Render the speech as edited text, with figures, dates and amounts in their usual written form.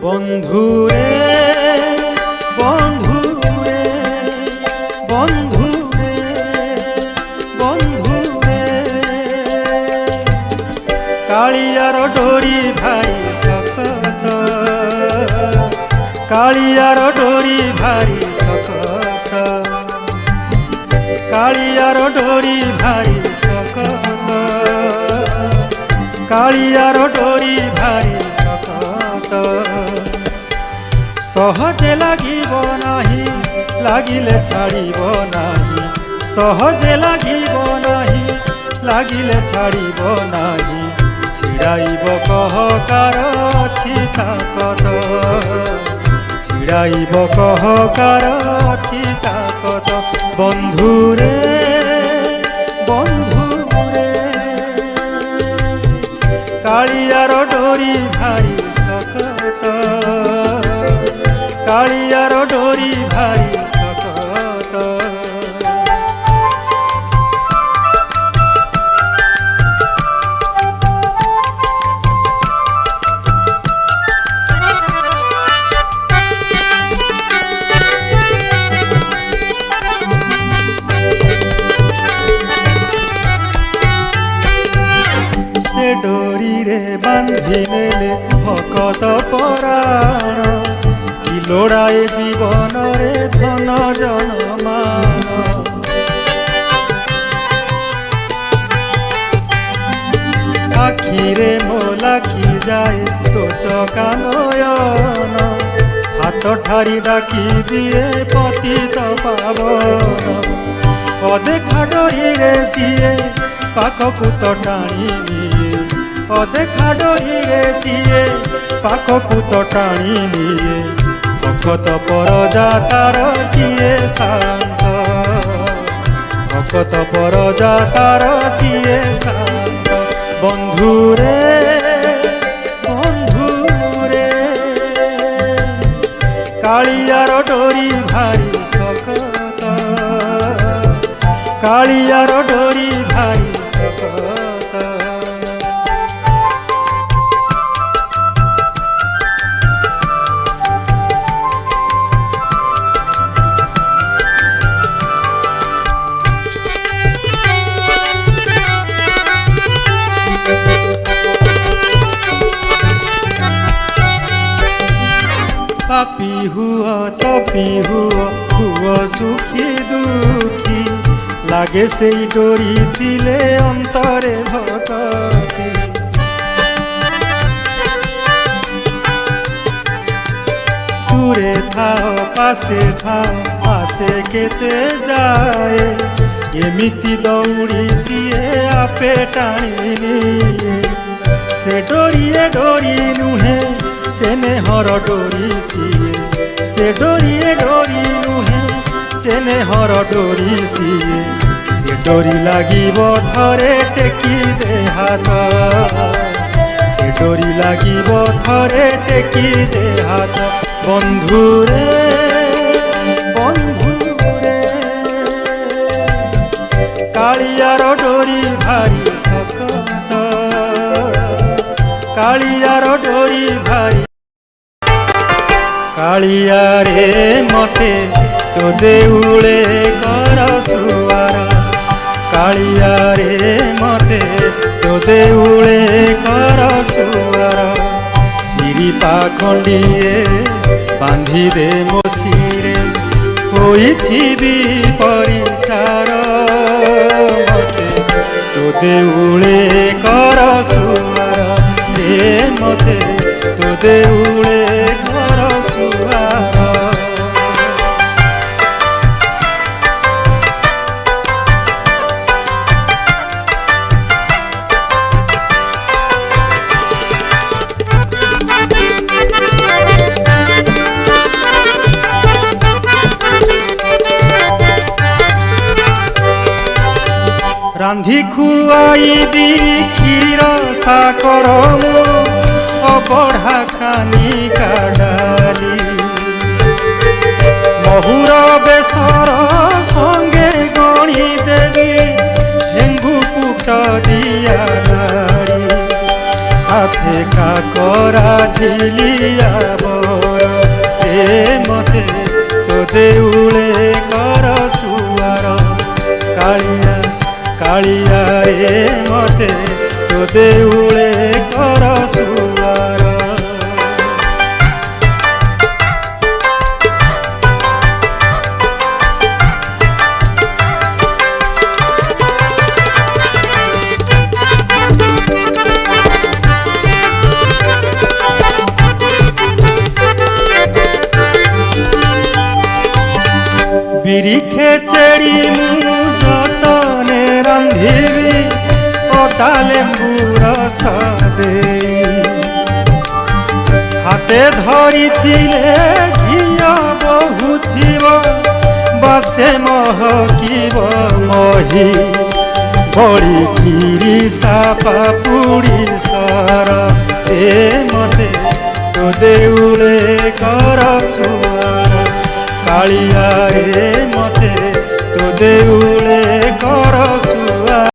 বন্ধুরে বন্ধুরে বন্ধুরে বন্ধুরে কালিয়ার ডোরি ভাই শকত কালিয়ার ডোরি ভাই শকত কালিয়ার ডোরি ভাই শকত কালিয়ার ডোরি ভাই শকত সহজে লাগিব নাহি লাগিলে ছাড়িব নাহি সহজে লাগিব নাহি লাগিলে ছাড়িব নাহি ছিড়াইব কহ কার ଅଛି তাকত ছিড়াইব কহ কার ଅଛି তাকত বন্ধুরে বন্ধুরে কালিয়ার ডোরি ভাই শকত কালিয়ার ডোরি ভাই শকত সে ডোরি রে বাঁধি নেলে ভকত পরাণ কি লোড়ায় জীবনরে ধন জনমান আখিরে মোলাখি যায় তো চকা নয়ন হাত ঠারি ডাকি দিয়ে পতিত পাবন অদেখা ডোরিরে সিয়ে পাখকু তো টাଣି নিয়ে অদেখা ডোরিরে সিয়ে পাখকু তো টাଣି নিয়ে ভকত পরজা তার সিয়ে শান্ত ভকত পরজা তার সিয়ে শান্ত বন্ধুরে বন্ধুরে কালিয়ার ডোরি ভাই শকত কালিয়ার ডোরি ভাই শকত পাপি হুয় তপি হুয় সুখী দুঃখী লাগে সেই ডোরি দিলে অন্তরে ভক্তি দূরে থাও পাশে থাও আসে কেতে যায় এমিতি দৌড়ি সিয়ে আপে টাଣି নিয়ে সে ডোরিয়ে ডোরি নুহে সে নেহর ডোরি সিয়ে সে ডোরিয়ে ডোরি নুহে সে নেহর ডোরি সিয়ে সে ডোরি লাগিব থরে টেকি দে হাত সে ডোরি লাগিব থরে টেকি দে হাত বন্ধুরে বন্ধুরে কালিয়ার ডোরি ভাই শকত কালিয়ার ডোরি ভাই কালিয়ারে মতে তো দেউলে কর সুয়ার কালিয়ারে মতে তো দেউলে কর সুয়ার সিরিতা খଣ୍ଡିଏ বাঁধি দে ମୋ ଶିରେ ହୋଇଥିବି ପରିଚାର ମତେ তো দেউলে কর সুয়ার দে মতে তো দেউলে কর সুয়ার রান্ধি খুয়াইবি ক্ষীর সাকর অবঢ়া কানিকা ডালি মহুর বেসর সঙ্গে গণি দেবি হেঙ্গু পুট দিয়া নাড়ি সাথে কাকরা ঝিলিয়া বর এ মতে তো দেউলে কর সুয়ার কালিয়া কালিয়া এ মতে তো দেউলে কর সুয়ার বিরি খেচেড়ি মু যতনে রাঁধিবি অদা লেম্বু রস দেই হাতে ধরিଥିଲେ ঘিଅ ବହୁଥିବ ବସେ ମହକିବ ମହି ବଳି କ୍ଷୀରି ସାପା ପୁଡ଼ି ସର ଏ ମତେ ତୋ ଦେଉଳେ କର ସୁଆର କାଳିଆ ରେ ମତେ ତୋ ଦେଉଳେ କର ସୁଆର